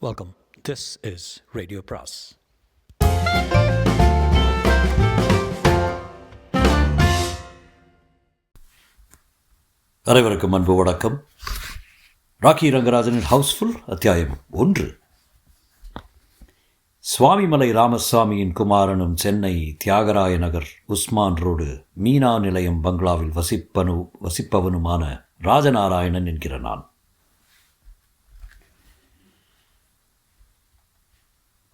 Welcome. This is Radio Pras. அனைவருக்கும் அன்பு வணக்கம். ராக்கி ரங்கராஜனின் ஹவுஸ்ஃபுல் அத்தியாயம் 1. சுவாமிமலை ராமசாமியின் குமாரனும் சென்னை தியாகராய நகர் உஸ்மான் ரோடு மீனா நிலையம் பங்களாவில் வசிப்பவனுமான ராஜநாராயணன் என்கிற நான்.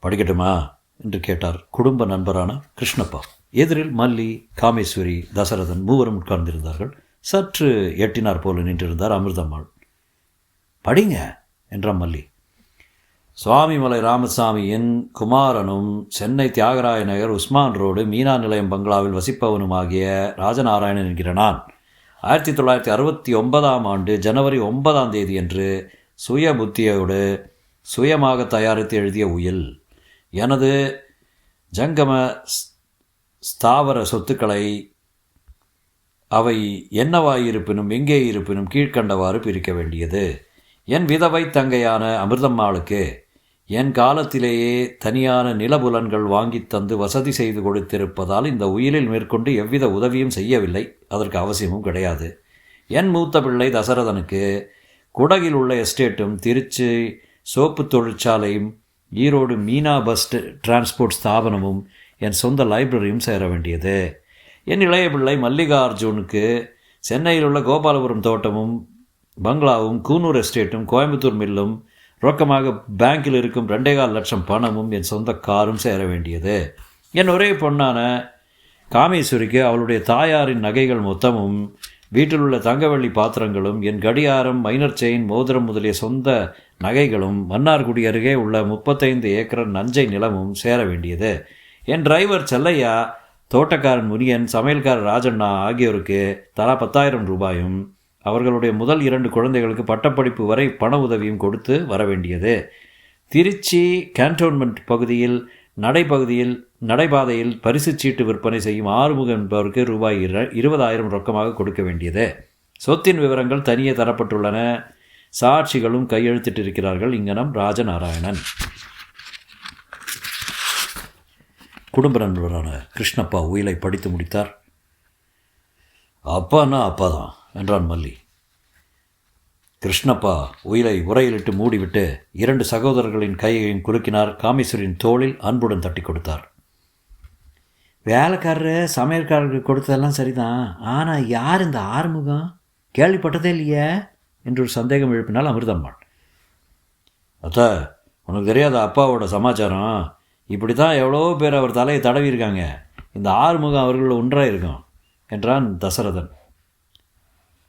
படிக்கட்டுமா என்று கேட்டார் குடும்ப நண்பரான கிருஷ்ணப்பா. எதிரில் மல்லி, காமேஸ்வரி, தசரதன் மூவரும் உட்கார்ந்திருந்தார்கள். சற்று எட்டினார் போல நின்றிருந்தார் அமிர்தம்மாள். படிங்க என்றான் மல்லி. சுவாமிமலை ராமசாமியின் குமாரனும் சென்னை தியாகராய நகர் உஸ்மான் ரோடு மீனா நிலையம் பங்களாவில் வசிப்பவனுமாகிய ராஜநாராயணன் என்கிற நான் 1969ஆம் ஆண்டு ஜனவரி 9ஆம் தேதியன்று சுய புத்தியோடு சுயமாக தயாரித்து எழுதிய உயில் எனது ஜங்கம ஸ்தாவர சொத்துக்களை அவை என்னவாயிருப்பினும் எங்கே இருப்பினும் கீழ்கண்டவாறு பிரிக்க வேண்டியது. என் விதவை தங்கையான அமிர்தம்மாளுக்கு என் காலத்திலேயே தனியான நிலபுலன்கள் வாங்கி தந்து வசதி செய்து கொடுத்திருப்பதால் இந்த உயிலில் மேற்கொண்டு எவ்வித உதவியும் செய்யவில்லை. அதற்கு அவசியமும் கிடையாது. என் மூத்த பிள்ளை தசரதனுக்கு குடகில் உள்ள எஸ்டேட்டும், திருச்சி சோப்பு தொழிற்சாலையும், ஈரோடு மீனா பஸ் டிரான்ஸ்போர்ட் ஸ்தாபனமும், என் சொந்த லைப்ரரியும் சேர வேண்டியது. என் இளைய பிள்ளை மல்லிகார்ஜுனுக்கு சென்னையில் உள்ள கோபாலபுரம் தோட்டமும் பங்களாவும், கூனூர் எஸ்டேட்டும், கோயம்புத்தூர் மில்லும், ரொக்கமாக பேங்கில் இருக்கும் 2.25 லட்சம் பணமும், என் சொந்த காரும் சேர வேண்டியது. என் ஒரே பொண்ணான காமேஸ்வரிக்கு அவளுடைய தாயாரின் நகைகள் மொத்தமும், வீட்டில் உள்ள தங்கவள்ளி பாத்திரங்களும், என் கடியாரம், மைனர் செயின், மோதிரம் முதலிய சொந்த நகைகளும், மன்னார்குடி அருகே உள்ள 35 ஏக்கர் நஞ்சை நிலமும் சேர வேண்டியது. என் டிரைவர் செல்லையா, தோட்டக்காரன் முனியன், சமையல்காரர் ராஜண்ணா ஆகியோருக்கு தலா 10,000 ரூபாயும், அவர்களுடைய முதல் 2 குழந்தைகளுக்கு பட்டப்படிப்பு வரை பண உதவியும் கொடுத்து வர வேண்டியது. திருச்சி கேன்டோன்மெண்ட் பகுதியில் நடைபாதையில் பரிசுச் சீட்டு விற்பனை செய்யும் ஆறுமுகம் என்பவருக்கு ரூபாய் 20,000 ரொக்கமாக கொடுக்க வேண்டியது. சொத்தின் விவரங்கள் தனியே தரப்பட்டுள்ளன. சாட்சிகளும் கையெழுத்திட்டிருக்கிறார்கள். இங்கனம் ராஜநாராயணன். குடும்ப நண்பரான கிருஷ்ணப்பா உயிலை படித்து முடித்தார். அப்பான்னா அப்பா தான் என்றான் மல்லி. கிருஷ்ணப்பா உயிலை உரையிலிட்டு மூடிவிட்டு 2 சகோதரர்களின் கையையும் குலுக்கினார். காமேஸ்வரின் தோளில் அன்புடன் தட்டி கொடுத்தார். வேலைக்காரரு சமையல்காரருக்கு கொடுத்ததெல்லாம் சரிதான், ஆனால் யார் இந்த ஆறுமுகம்? கேள்விப்பட்டதே இல்லையே என்று ஒரு சந்தேகம் எழுப்பினால் அமிர்தம்மாள். அத்தா, உனக்கு தெரியாத அப்பாவோட சமாச்சாரம்? இப்படி தான் எவ்வளோ பேர் அவர் தலையை தடவியிருக்காங்க. இந்த ஆறுமுகம் அவர்கள் ஒன்றாக இருக்கும் என்றான் தசரதன்.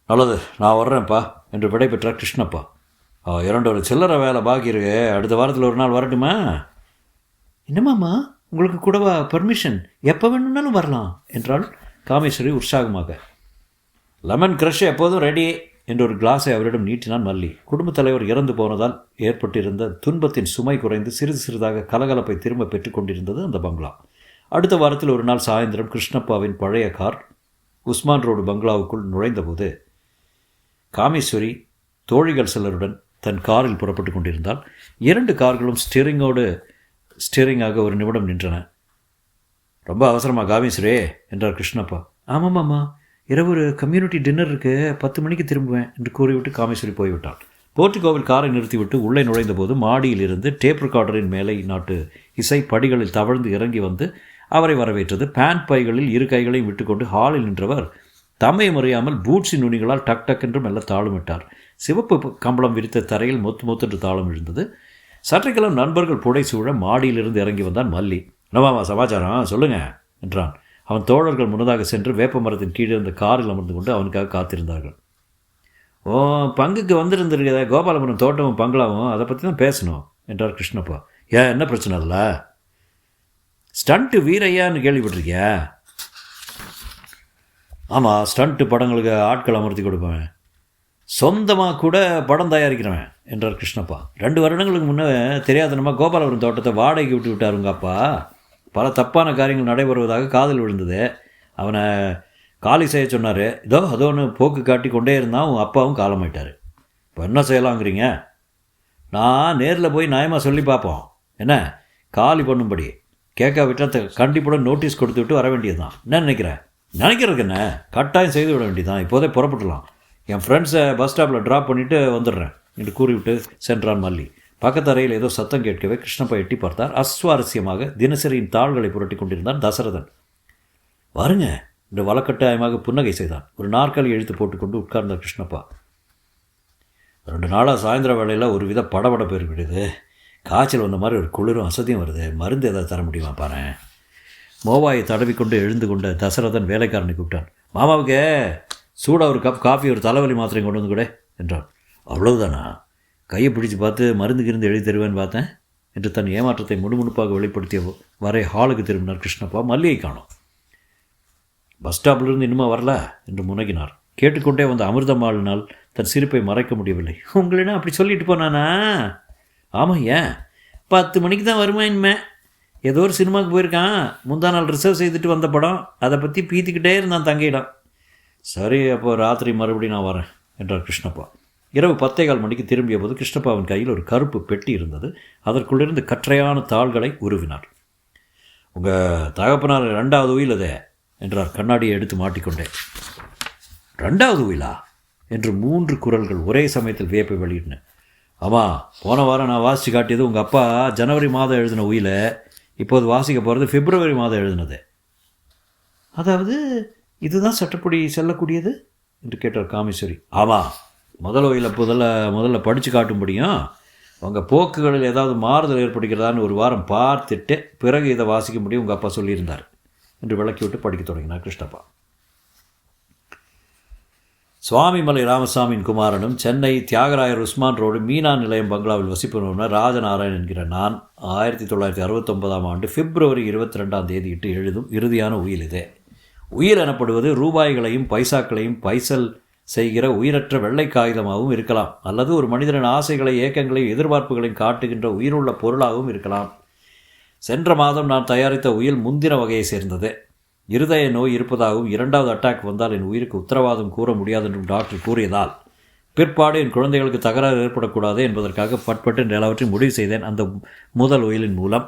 நல்லது, நான் வர்றேன்ப்பா என்று விடைபெற்றார் கிருஷ்ணப்பா. 2 சில்லறை வேலை பாக்கி இருக்கு, அடுத்த வாரத்தில் ஒரு நாள் வரட்டுமா? என்னமாம்மா, உங்களுக்கு கூடவா பர்மிஷன்? எப்போ வேணும்னாலும் வரலாம் என்றாள் காமேஸ்வரி உற்சாகமாக. லெமன் க்ரஷ் எப்போதும் ரெடி என்று ஒரு கிளாஸை அவரிடம் நீட்டினான் மல்லி. குடும்பத் தலைவர் இறந்து போனதால் ஏற்பட்டிருந்த துன்பத்தின் சுமை குறைந்து சிறிது சிறிதாக கலகலப்பை திரும்ப பெற்றுக்கொண்டிருந்தது அந்த பங்களா. அடுத்த வாரத்தில் ஒரு நாள் சாயந்தரம் கிருஷ்ணப்பாவின் பழைய கார் உஸ்மான் ரோடு பங்களாவுக்குள் நுழைந்தபோது காமேஸ்வரி தோழிகள் சிலருடன் தன் காரில் புறப்பட்டு கொண்டிருந்தால் 2 கார்களும் ஸ்டீரிங்காக ஒரு நிமிடம் நின்றன. ரொம்ப அவசரமாக காமேஸ்வரே என்றார் கிருஷ்ணப்பா. ஆமாம்மாம்மா, இரவு ஒரு கம்யூனிட்டி டின்னர் இருக்கு, 10 மணிக்கு திரும்புவேன் என்று கூறிவிட்டு காமேஸ்வரி போய்விட்டாள். போர்ட்டிகோவில் காரை நிறுத்திவிட்டு உள்ளே நுழைந்தபோது மாடியில் இருந்து டேப் ரெக்கார்டரின் மேலே நாட்டு இசை படிகளில் தவழ்ந்து இறங்கி வந்து அவரை வரவேற்றது. பேண்ட் பைகளில் 2 கைகளையும் விட்டுக்கொண்டு ஹாலில் நின்றவர் தம்மை முறையாமல் பூட்ஸின் நுனிகளால் டக் டக் என்று மெல்ல தாளமிட்டார். சிவப்பு கம்பளம் விரித்த தரையில் மொத்து தாளம் விழுந்தது. சற்றைக்கெல்லாம் நண்பர்கள் புடை சூழ மாடியிலிருந்து இறங்கி வந்தான் மல்லி. என்னவாமா சமாச்சாரம், சொல்லுங்க என்றான். அவன் தோழர்கள் முன்னதாக சென்று வேப்ப மரத்தின் கீழே இருந்த காரில் அமர்ந்து கொண்டு அவனுக்காக காத்திருந்தார்கள். பங்குக்கு வந்திருந்திருக்கிறத கோபாலபுரம் தோட்டமும் பங்களாவும், அதை பற்றி தான் பேசணும் என்றார் கிருஷ்ணப்பா. என்ன பிரச்சனை அதில்? ஸ்டண்ட்டு வீரையான்னு கேள்விப்பட்டிருக்கியா? ஆமாம், ஸ்டண்ட்டு படங்களுக்கு ஆட்கள் அமர்த்தி கொடுப்பேன், சொந்தமாக கூட படம் தயாரிக்கிறவன் என்றார் கிருஷ்ணப்பா. 2 வருடங்களுக்கு முன்னே தெரியாதனமாக கோபாலபுரம் தோட்டத்தை வாடகைக்கு விட்டார் உங்கள் அப்பா. பல தப்பான காரியங்கள் நடைபெறுவதாக காதில் விழுந்தது. அவனை காலி செய்ய சொன்னார். அதோன்னு போக்கு காட்டி கொண்டே இருந்தால் உன் அப்பாவும் காலமாயிட்டார். இப்போ என்ன செய்யலாங்கிறீங்க? நான் நேரில் போய் நியாயமாக சொல்லி பார்ப்போம். என்ன காலி பண்ணும்படி கேட்காவிட்டால் கண்டிப்புடன் நோட்டீஸ் கொடுத்து விட்டு வர வேண்டியது தான். என்ன நினைக்கிறதுக்கு என்ன, கட்டாயம் செய்து விட வேண்டியது தான். இப்போதே புறப்பட்டுலாம். என் ஃப்ரெண்ட்ஸை பஸ் ஸ்டாப்பில் ட்ராப் பண்ணிவிட்டு வந்துடுறேன் என்று கூறிவிட்டு சென்றான் மல்லி. பக்கத்து அறையில் ஏதோ சத்தம் கேட்கவே கிருஷ்ணப்பா எட்டி பார்த்தார். அஸ்வாரஸ்யமாக தினசரியின் தாள்களை புரட்டி கொண்டிருந்தான் தசரதன். வருங்க என்று வழக்கட்டாயமாக புன்னகை செய்தான். ஒரு நாற்காலி எழுத்து போட்டுக்கொண்டு உட்கார்ந்தார் கிருஷ்ணப்பா. 2 நாளாக சாயந்தர வேளையில் ஒரு வித படபடப்பு ஏற்படுது. காய்ச்சல் வந்த மாதிரி ஒரு குளிரும் அசதியும் வருது. மருந்து ஏதாவது தர முடியுமா பாரு. மோவாயை தடவிக்கொண்டு எழுந்து கொண்ட தசரதன் வேலைக்காரனை கூப்பிட்டான். மாமாவுக்கு சூடாக ஒரு கப் காஃபி, ஒரு தலைவலி மாத்திரையும் கொண்டு வந்து கூட என்றான். அவ்வளவுதானா? கையை பிடிச்சி பார்த்து மருந்துக்கு இருந்து எழுதி தருவேன்னு பார்த்தேன் என்று தன் ஏமாற்றத்தை முணுமுணுப்பாக வெளிப்படுத்திய வரை ஹாலுக்கு திரும்பினார் கிருஷ்ணப்பா. மல்லியை காணோம். பஸ் ஸ்டாப்பிலிருந்து இன்னுமா வரல என்று முனகினார். கேட்டுக்கொண்டே வந்த அமிர்தமாளினால் தன் சிரிப்பை மறைக்க முடியவில்லை. உங்களிடம் அப்படி சொல்லிட்டு போனானா? ஆமாம், ஏன் 10 மணிக்கு தான் வருமா இனிமே. ஏதோ ஒரு சினிமாவுக்கு போயிருக்கான். முந்தா நாள் ரிசர்வ் செய்துட்டு வந்த படம். அதை பற்றி பீத்திக்கிட்டே இருந்தான் தங்கையிடம். சரி, அப்போ ராத்திரி மறுபடியும் நான் வரேன் என்றார் கிருஷ்ணப்பா. இரவு 10:15 மணிக்கு திரும்பிய போது கிருஷ்ணப்பாவின் கையில் ஒரு கருப்பு பெட்டி இருந்தது. அதற்குள்ளிருந்து கற்றையான தாள்களை உருவினார். உங்கள் தகப்பனார் 2வது உயில் அதே என்றார் கண்ணாடியை எடுத்து மாட்டிக்கொண்டே. 2வது உயிலா என்று 3 குரல்கள் ஒரே சமயத்தில் வியப்பை வெளியிட்டன. ஆமாம், போன வாரம் நான் வாசித்து காட்டியது உங்கள் அப்பா ஜனவரி மாதம் எழுதின உயில. இப்போது வாசிக்க போகிறது பிப்ரவரி மாதம் எழுதினது. அதாவது இதுதான் சட்டப்படி செல்லக்கூடியது என்று கேட்டார் காமேஸ்வரி. ஆமாம், முதல் உயில முதல்ல படித்து காட்டும்படியும் உங்கள் போக்குகளில் ஏதாவது மாறுதல் ஏற்படுகிறதான்னு ஒரு வாரம் பார்த்துட்டு பிறகு இதை வாசிக்க முடியும் உங்கள் அப்பா சொல்லியிருந்தார் என்று விளக்கிவிட்டு படிக்க தொடங்கினார் கிருஷ்ணப்பா. சுவாமிமலை ராமசாமியின் குமாரனும் சென்னை தியாகராயர் உஸ்மான் ரோடு மீனா நிலையம் பங்களாவில் வசிப்பவர் ராஜநாராயணன் என்கிற நான் 1969ஆம் ஆண்டு பிப்ரவரி 22ஆம் தேதியிட்டு எழுதும் இறுதியான உயில் இதே. உயிர் எனப்படுவது ரூபாய்களையும் பைசாக்களையும் பைசல் செய்கிற உயிரற்ற வெள்ளை காகிதமாகவும் இருக்கலாம், அல்லது ஒரு மனிதனின் ஆசைகளை, ஏக்கங்களையும் எதிர்பார்ப்புகளையும் காட்டுகின்ற உயிருள்ள பொருளாகவும் இருக்கலாம். சென்ற மாதம் நான் தயாரித்த உயில் முந்தின வகையை சேர்ந்தது. இருதய நோய் இருப்பதாகவும் 2வது அட்டாக் வந்தால் என் உயிருக்கு உத்தரவாதம் கூற முடியாது என்றும் டாக்டர் கூறியதால் பிற்பாடு என் குழந்தைகளுக்கு தகராறு ஏற்படக்கூடாது என்பதற்காக பட்பட்டு எல்லாவற்றையும் முடிவு செய்தேன் அந்த முதல் உயிலின் மூலம்.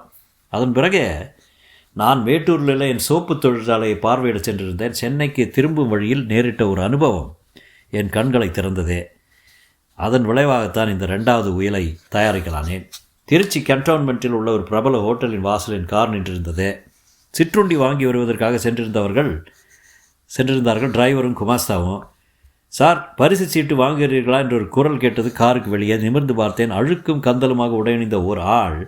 அதன் பிறகு நான் மேட்டூரில் என் சோப்பு தொழிற்சாலையை பார்வையிட சென்றிருந்தேன். சென்னைக்கு திரும்பும் வழியில் நேரிட்ட ஒரு அனுபவம் என் கண்களை திறந்ததே. அதன் விளைவாகத்தான் இந்த 2வது உயிலை தயாரிக்கலானேன். திருச்சி கேன்டோன்மெண்ட்டில் உள்ள ஒரு பிரபல ஹோட்டலின் வாசலின் கார் நின்றிருந்தது. சிற்றுண்டி வாங்கி வருவதற்காக சென்றிருந்தார்கள் டிரைவரும் குமாஸ்தாவும். சார், பரிசு சீட்டு வாங்குகிறீர்களா என்று ஒரு குரல் கேட்டது. காருக்கு வெளியே நிமிர்ந்து பார்த்தேன். அழுக்கும் கந்தலுமாக உடையணிந்த ஒரு ஆள்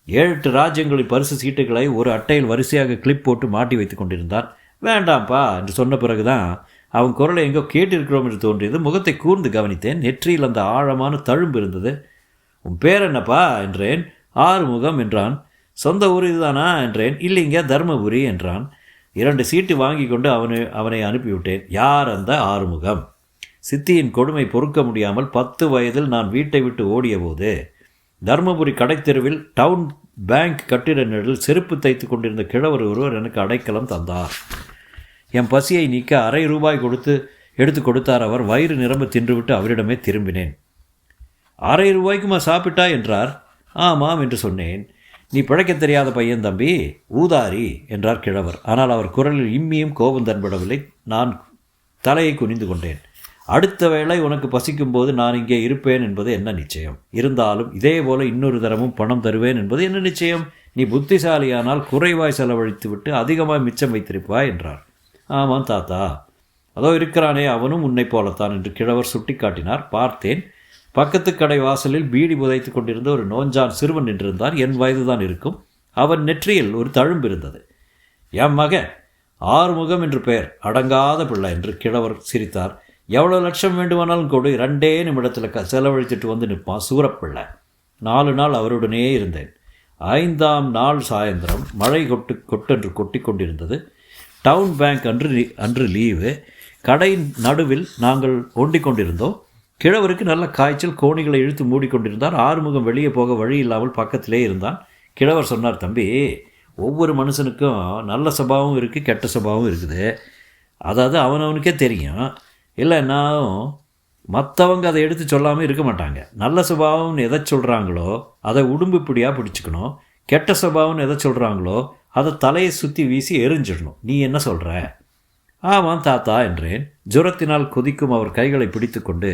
7-8 ராஜ்யங்களின் பரிசு சீட்டுகளை ஒரு அட்டையில் வரிசையாக கிளிப் போட்டு மாட்டி வைத்து கொண்டிருந்தான். வேண்டாம்ப்பா என்று சொன்ன பிறகுதான் அவன் குரலை எங்கோ கேட்டிருக்கிறோம் என்று தோன்றியது. முகத்தை கூர்ந்து கவனித்தேன். நெற்றியில் அந்த ஆழமான தழும்பு இருந்தது. உன் பேர் என்னப்பா என்றேன். ஆறுமுகம் என்றான். சொந்த ஊர் இதுதானா என்றேன். இல்லைங்க, தர்மபுரி என்றான். 2 சீட்டு வாங்கி கொண்டு அவனை அனுப்பிவிட்டேன். யார் அந்த ஆறுமுகம்? சித்தியின் கொடுமை பொறுக்க முடியாமல் 10 வயதில் நான் வீட்டை விட்டு ஓடிய போது தர்மபுரி கடைத்தெருவில் டவுன் பேங்க் கட்டிட நிழலில் செருப்பு தைத்து கொண்டிருந்த கிழவர் ஒருவர் எனக்கு அடைக்கலம் தந்தார். என் பசியை நீக்க ₹1/2 எடுத்து கொடுத்தார். அவர் வயிறு நிரம்ப தின்றுவிட்டு அவரிடமே திரும்பினேன். ₹1/2க்குமா சாப்பிட்டா என்றார். ஆமாம் என்று சொன்னேன். நீ பிழைக்க தெரியாத பையன் தம்பி, ஊதாரி என்றார் கிழவர். ஆனால் அவர் குரலில் இம்மியும் கோபம் தென்படவில்லை. நான் தலையை குனிந்து கொண்டேன். அடுத்த வேளை உனக்கு பசிக்கும்போது நான் இங்கே இருப்பேன் என்பது என்ன நிச்சயம்? இருந்தாலும் இதே போல இன்னொரு தரமும் பணம் தருவேன் என்பது என்ன நிச்சயம்? நீ புத்திசாலியானால் குறைவாய் செலவழித்து விட்டு அதிகமாய் மிச்சம் வைத்திருப்பாய் என்றார். ஆமாம் தாத்தா, அதோ இருக்கிறானே, அவனும் உன்னை போலத்தான் என்று கிழவர் சுட்டி காட்டினார். பார்த்தேன். பக்கத்து கடை வாசலில் பீடி புதைத்து கொண்டிருந்த ஒரு நோஞ்சான் சிறுவன் நின்றிருந்தான். என் வயதுதான் இருக்கும். அவன் நெற்றியில் ஒரு தழும்பு இருந்தது. என் மகன் ஆறுமுகம் என்று பெயர், அடங்காத பிள்ளை என்று கிழவர் சிரித்தார். எவ்வளோ லட்சம் வேண்டுமானாலும் கொடு, 2 நிமிடத்தில் செலவழித்துட்டு வந்து நிற்பான் சூரப்பிள்ளை. 4 நாள் அவருடனே இருந்தேன். 5ஆம் நாள் சாயந்தரம் மழை கொட்டென்று கொட்டி கொண்டிருந்தது. டவுன் பேங்க் அன்று லீவு. கடையின் நடுவில் நாங்கள் ஒண்டிக் கொண்டிருந்தோம். கிழவருக்கு நல்ல காய்ச்சல். கோணிகளை இழுத்து மூடிக்கொண்டிருந்தார். ஆறுமுகம் வெளியே போக வழி இல்லாமல் பக்கத்திலே இருந்தான். கிழவர் சொன்னார், தம்பி, ஒவ்வொரு மனுஷனுக்கும் நல்ல சுபாவம் இருக்குது, கெட்ட சுபாவம் இருக்குது. அதாவது அவனவனுக்கே தெரியும். இல்லைன்னாலும் மற்றவங்க அதை எடுத்து சொல்லாமல் இருக்க மாட்டாங்க. நல்ல சுபாவம்னு எதை சொல்கிறாங்களோ அதை உடும்பு பிடியாக பிடிச்சிக்கணும். கெட்ட சுபாவம்னு எதை சொல்கிறாங்களோ அதை தலையை சுற்றி வீசி எரிஞ்சிடணும். நீ என்ன சொல்கிற? ஆமாம் தாத்தா என்றேன். ஜுரத்தினால் கொதிக்கும் அவர் கைகளை பிடித்து கொண்டு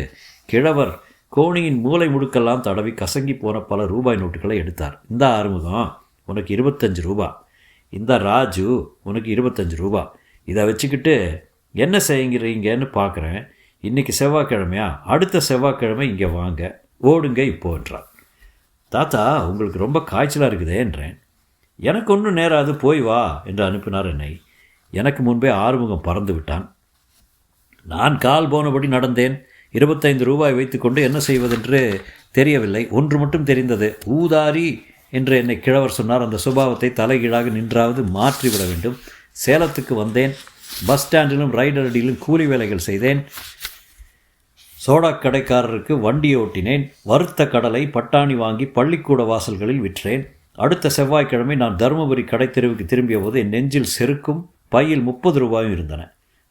கிழவர் கோணியின் மூளை முடுக்கெல்லாம் தடவி கசங்கி போன பல ரூபாய் நோட்டுகளை எடுத்தார். இந்த ஆறுமுகம், உனக்கு 25 ரூபா. இந்த ராஜு, உனக்கு 25 ரூபா. இதை வச்சுக்கிட்டு என்ன செய்கிறீங்கன்னு பார்க்குறேன். இன்றைக்கி செவ்வாய்க்கிழமையா? அடுத்த செவ்வாய்க்கிழமை இங்கே வாங்க, ஓடுங்க இப்போ என்றார். தாத்தா, உங்களுக்கு ரொம்ப காய்ச்சலாக இருக்குதே என்றேன். எனக்கு ஒன்றும் நேராது, போய் வா என்று அனுப்பினார் என்னை. எனக்கு முன்பே ஆறுமுகம் பறந்து விட்டான். நான் கால் போனபடி நடந்தேன். 25 ரூபாய் வைத்துக்கொண்டு என்ன செய்வதென்று தெரியவில்லை. ஒன்று மட்டும் தெரிந்தது. ஊதாரி என்று என்னை கிழவர் சொன்னார். அந்த சுபாவத்தை தலைகீழாக நின்றாவது மாற்றிவிட வேண்டும். சேலத்துக்கு வந்தேன். பஸ் ஸ்டாண்டிலும் ரைடர் அடியிலும் கூலி வேலைகள் செய்தேன். சோடா கடைக்காரருக்கு வண்டி ஓட்டினேன். வறுத்த கடலை பட்டாணி வாங்கி பள்ளிக்கூட வாசல்களில் விற்றேன். அடுத்த செவ்வாய்க்கிழமை நான் தருமபுரி கடைத்தெருவுக்கு திரும்பிய போது என் நெஞ்சில் செருக்கும் பையில் 30 ரூபாயும் இருந்தன.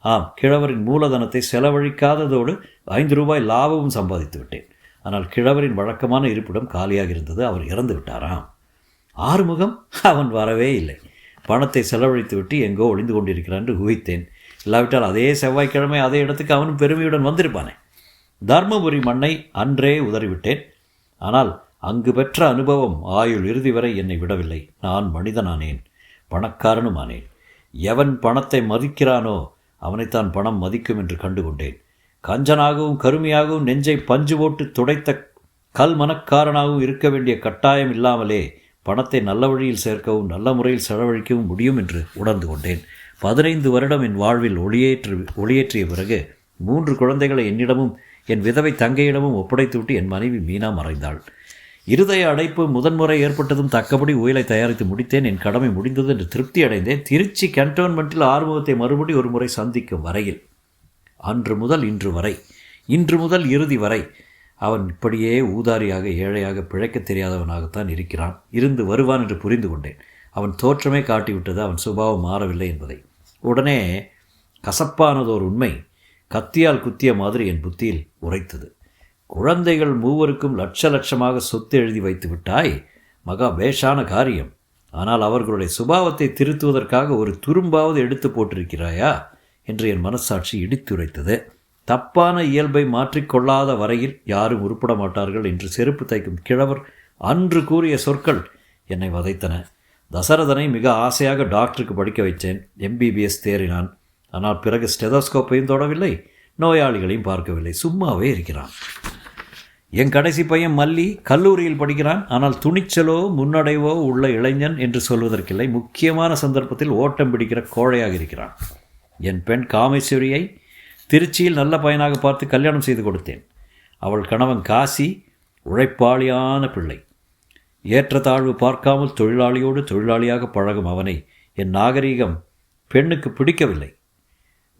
ஆம், கிழவரின் மூலதனத்தை செலவழிக்காததோடு 5 ரூபாய் லாபமும் சம்பாதித்து விட்டேன். ஆனால் கிழவரின் வழக்கமான இருப்பிடம் காலியாக இருந்தது. அவர் இறந்து விட்டாராம். ஆறுமுகம், அவன் வரவே இல்லை. பணத்தை செலவழித்து விட்டு எங்கோ ஒளிந்து கொண்டிருக்கிறான் என்று ஊகித்தேன். இல்லாவிட்டால் அதே செவ்வாய்க்கிழமை அதே இடத்துக்கு அவனும் பெருமையுடன் வந்திருப்பானே. தர்மபுரி மண்ணை அன்றே உதறிவிட்டேன். ஆனால் அங்கு பெற்ற அனுபவம் ஆயுள் இறுதி வரை என்னை விடவில்லை. நான் மனிதனானேன், பணக்காரனும் ஆனேன். எவன் பணத்தை மதிக்கிறானோ அவனைத்தான் பணம் மதிக்கும் என்று கண்டுகொண்டேன். கஞ்சனாகவும் கருமையாகவும் நெஞ்சை பஞ்சு போட்டு துடைத்த கல் மனக்காரனாகவும் இருக்க வேண்டிய கட்டாயம் இல்லாமலே பணத்தை நல்ல வழியில் சேர்க்கவும் நல்ல முறையில் செலவழிக்கவும் முடியும் என்று உணர்ந்து கொண்டேன். 15 வருடம் என் வாழ்வில் ஒளியேற்றிய பிறகு 3 குழந்தைகளை என்னிடமும் என் விதவை தங்கையிடமும் ஒப்படைத்துவிட்டு என் மனைவி மீனா மறைந்தாள். இருதய அடைப்பு முதன்முறை ஏற்பட்டதும் தக்கபடி உயிலை தயாரித்து முடித்தேன். என் கடமை முடிந்தது என்று திருப்தி அடைந்தேன். திருச்சி கேன்டோன்மெண்ட்டில் ஆறுமுகத்தை மறுபடி ஒரு முறை சந்திக்கும் வரையில், அன்று முதல் இன்று வரை, இன்று முதல் இறுதி வரை அவன் இப்படியே ஊதாரியாக ஏழையாக பிழைக்க தெரியாதவனாகத்தான் இருக்கிறான். இருந்து வருவான் என்று புரிந்து கொண்டேன். அவன் தோற்றமே காட்டிவிட்டது அவன் சுபாவம் மாறவில்லை என்பதை. உடனே கசப்பானதோர் உண்மை கத்தியால் குத்திய மாதிரி என் புத்தியில் உரைத்தது. குழந்தைகள் 3 லட்சமாக சொத்து எழுதி வைத்து விட்டாய், மகா பேஷான காரியம். ஆனால் அவர்களுடைய சுபாவத்தை திருத்துவதற்காக ஒரு துரும்பாவது எடுத்து போட்டிருக்கிறாயா என்று என் மனசாட்சி இடித்துரைத்தது. தப்பான இயல்பை மாற்றிக்கொள்ளாத வரையில் யாரும் உருப்பட மாட்டார்கள் என்று செருப்பு தைக்கும் கிழவர் அன்று கூறிய சொற்கள் என்னை வதைத்தன. தசரதனை மிக ஆசையாக டாக்டருக்கு படிக்க வைத்தேன். MBBS தேறினான். ஆனால் பிறகு ஸ்டெதோஸ்கோப்பையும் தொடவில்லை, நோயாளிகளையும் பார்க்கவில்லை, சும்மாவே இருக்கிறான். என் கடைசி பையன் மல்லி கல்லூரியில் படிக்கிறான். ஆனால் துணிச்சலோ முன்னடைவோ உள்ள இளைஞன் என்று சொல்வதற்கில்லை. முக்கியமான சந்தர்ப்பத்தில் ஓட்டம் பிடிக்கிற கோழையாக இருக்கிறான். என் பெண் காமேஸ்வரியை திருச்சியில் நல்ல பையனாக பார்த்து கல்யாணம் செய்து கொடுத்தேன். அவள் கணவன் காசி உழைப்பாளியான பிள்ளை. ஏற்றத்தாழ்வு பார்க்காமல் தொழிலாளியோடு தொழிலாளியாக பழகும் அவனை என் நாகரீகம் பெண்ணுக்கு பிடிக்கவில்லை.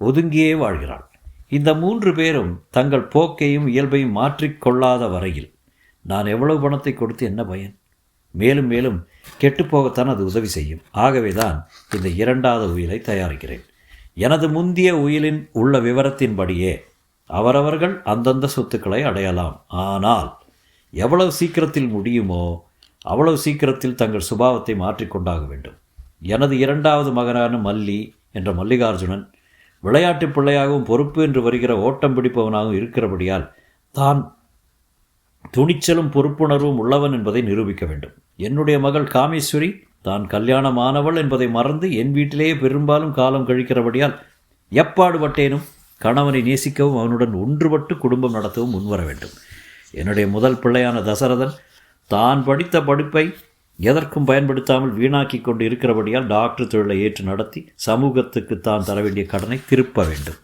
ஒதுங்கியே வாழ்கிறாள். இந்த 3 பேரும் தங்கள் போக்கையும் இயல்பையும் மாற்றிக்கொள்ளாத வரையில் நான் எவ்வளவு பணத்தை கொடுத்து என்ன பயன்? மேலும் மேலும் கெட்டுப்போகத்தான் அது உதவி செய்யும். ஆகவே தான் இந்த 2வது உயிலை தயாரிக்கிறேன். எனது முந்திய உயிலின் உள்ள விவரத்தின்படியே அவரவர்கள் அந்தந்த சொத்துக்களை அடையலாம். ஆனால் எவ்வளவு சீக்கிரத்தில் முடியுமோ அவ்வளவு சீக்கிரத்தில் தங்கள் சுபாவத்தை மாற்றிக்கொண்டாக வேண்டும். எனது 2வது மகனான மல்லி என்ற மல்லிகார்ஜுனன் விளையாட்டு பிள்ளையாகவும் பொறுப்பு என்று வருகிற ஓட்டம் பிடிப்பவனாகவும் இருக்கிறபடியால் தான் துணிச்சலும் பொறுப்புணர்வும் உள்ளவன் என்பதை நிரூபிக்க வேண்டும். என்னுடைய மகள் காமேஸ்வரி தான் கல்யாணமானவள் என்பதை மறந்து என் வீட்டிலேயே பெரும்பாலும் காலம் கழிக்கிறபடியால் எப்பாடுபட்டேனும் கணவனை நேசிக்கவும் அவனுடன் ஒன்றுபட்டு குடும்பம் நடத்தவும் முன்வர வேண்டும். என்னுடைய முதல் பிள்ளையான தசரதன் தான் படித்த படிப்பை எதற்கும் பயன்படுத்தாமல் வீணாக்கி கொண்டு இருக்கிறபடியால் டாக்டர் தொழிலை ஏற்று நடத்தி சமூகத்துக்கு தான் தர வேண்டிய கடனை திருப்ப வேண்டும்.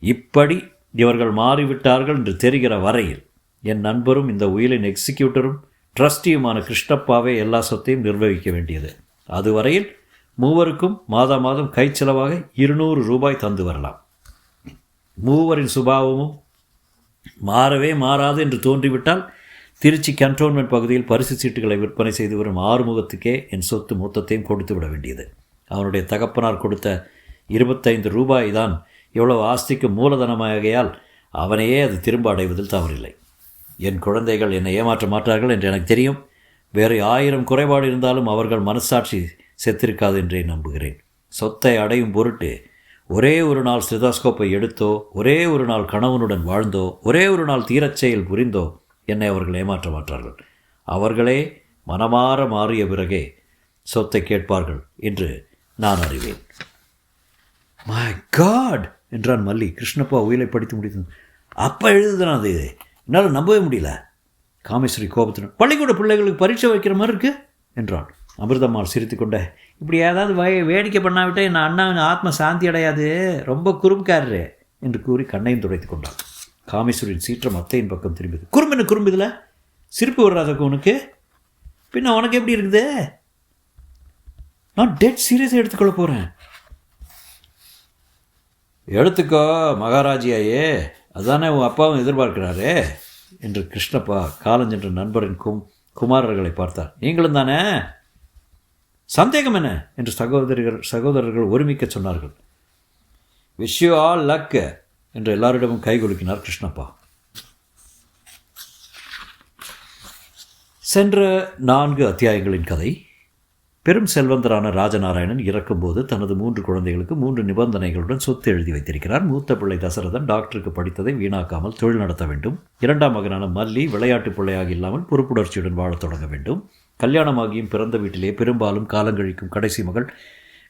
இப்படி இவர்கள் மாறிவிட்டார்கள் என்று தெரிகிற வரையில் என் நண்பரும் இந்த உயிலின் எக்ஸிக்யூட்டரும் ட்ரஸ்டியுமான கிருஷ்ணப்பாவே எல்லா சொத்தையும் நிர்வகிக்க வேண்டியது. அதுவரையில் 3 மாதா மாதம் கைச்செலவாக 200 ரூபாய் தந்து வரலாம். 3 சுபாவமும் மாறவே மாறாது என்று தோன்றிவிட்டால் திருச்சி கேன்டோன்மெண்ட் பகுதியில் பரிசு சீட்டுகளை விற்பனை செய்து வரும் ஆறுமுகத்துக்கே என் சொத்து மொத்தத்தையும் கொடுத்து விட வேண்டியது. அவனுடைய தகப்பனார் கொடுத்த 25 ரூபாய் தான் இவ்வளவு ஆஸ்திக்கு மூலதனமாகையால் அவனையே அது திரும்ப அடைவதில் தவறில்லை. என் குழந்தைகள் என்னை ஏமாற்ற மாட்டார்கள் என்று எனக்கு தெரியும். வேறு 1000 குறைபாடு இருந்தாலும் அவர்கள் மனசாட்சி செத்திருக்காது என்றே நம்புகிறேன். சொத்தை அடையும் பொருட்டு ஒரே ஒரு நாள் ஸ்டெதாஸ்கோப்பை எடுத்தோ, ஒரே ஒரு நாள் கணவனுடன் வாழ்ந்தோ, ஒரே ஒரு நாள் தீரச் செயல் புரிந்தோ என்னை அவர்கள் ஏமாற்ற மாட்டார்கள். அவர்களே மனமாற மாறிய பிறகே சொத்தை கேட்பார்கள் என்று நான் அறிவேன். மை காட் என்றான் மல்லி. கிருஷ்ணப்பா உயிலை படித்து முடித்தது. அப்பா எழுதுதான் அது, என்னால் நம்பவே முடியல. காமேஸ்வரி கோபத்துடன், பள்ளிக்கூட பிள்ளைகளுக்கு பரீட்சை வைக்கிற மாதிரி இருக்கு என்றான். அமிர்தம்மாள் சிரித்து கொண்ட, இப்படி ஏதாவது வேடிக்கை பண்ணாவிட்டே என் அண்ணாவின் ஆத்ம சாந்தி அடையாது, ரொம்ப குறும்புக்காரரு என்று கூறி கண்ணையும் துடைத்து கொண்டான். காமேஸ்வரியின் சீற்றம் அத்தையின் பக்கம் திரும்பியது. குறும்பு குறும்பு இதில் சிரிப்பு வர்றாதக்கு உனக்கு? பின்ன உனக்கு எப்படி இருக்குது? நான் டெட் சீரியஸாக எடுத்துக்கொள்ள போகிறேன். எடுத்துக்கோ மகாராஜியாயே, அதுதானே உன் அப்பாவும் எதிர்பார்க்கிறாரே என்று கிருஷ்ணப்பா காலஞ்சென்ற நண்பரின் குமாரர்களை பார்த்தார். நீங்களும் தானே? சந்தேகம் என்ன என்று சகோதரர்கள் ஒருமிக்க சொன்னார்கள். விஷ் யூ ஆல் லக் என்று எல்லாரிடமும் கைகுலுக்கினார் கிருஷ்ணப்பா. சென்ற 4 அத்தியாயங்களின் கதை. பெரும் செல்வந்தரான ராஜநாராயணன் இறக்கும்போது தனது 3 குழந்தைகளுக்கு 3 நிபந்தனைகளுடன் சொத்து எழுதி வைத்திருக்கிறார். மூத்த பிள்ளை தசரதன் டாக்டருக்கு படித்ததை வீணாக்காமல் தொழில் நடத்த வேண்டும். 2ஆம் மகனான மல்லி விளையாட்டு பிள்ளையாக இல்லாமல் பொறுப்புணர்ச்சியுடன் வாழத் தொடங்க வேண்டும். கல்யாணமாகியும் பிறந்த வீட்டிலே பெரும்பாலும் காலங்கழிக்கும் கடைசி மகள்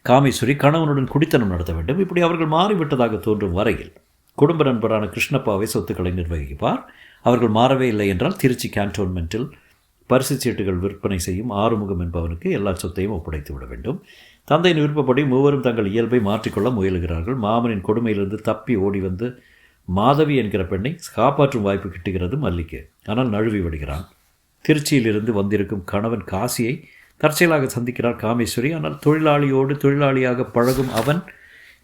காமேஸ்வரி கணவனுடன் குடித்தனம் நடத்த வேண்டும். இப்படி அவர்கள் மாறிவிட்டதாக தோன்றும் வரையில் குடும்ப நண்பரான கிருஷ்ணப்பாவை சொத்துக்களை நிர்வகிப்பார். அவர்கள் மாறவே இல்லை என்றால் திருச்சி கேன்டோன்மெண்ட்டில் பரிசு சீட்டுகள் விற்பனை செய்யும் ஆறுமுகம் என்பவனுக்கு எல்லா சொத்தையும் ஒப்படைத்து விட வேண்டும். தந்தையின் விருப்பப்படி மூவரும் தங்கள் இயல்பை மாற்றிக்கொள்ள முயலுகிறார்கள். மாமனின் கொடுமையிலிருந்து தப்பி ஓடி வந்து மாதவி என்கிற பெண்ணை காப்பாற்றும் வாய்ப்பு கிட்டுகிறது மல்லிக்கு. ஆனால் நழுவி விடுகிறான். திருச்சியிலிருந்து வந்திருக்கும் கணவன் காசியை தற்செயலாக சந்திக்கிறார் காமேஸ்வரி. ஆனால் தொழிலாளியாக பழகும் அவன்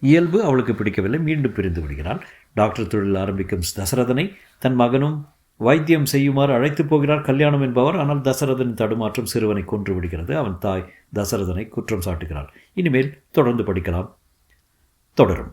இயல்பு அவளுக்கு பிடிக்கவில்லை. மீண்டும் பிரிந்து விடுகிறாள். டாக்டர் தொழில் ஆரம்பிக்கும் தசரதனை தன் மகனும் வைத்தியம் செய்யுமாறு அழைத்து போகிறார் கல்யாணம் என்பவர். ஆனால் தசரதனின் தடுமாற்றம் சிறுவனை கொன்று விடுகிறது. அவன் தாய் தசரதனை குற்றம் சாட்டுகிறாள். இனிமேல் தொடர்ந்து படிக்கலாம். தொடரும்.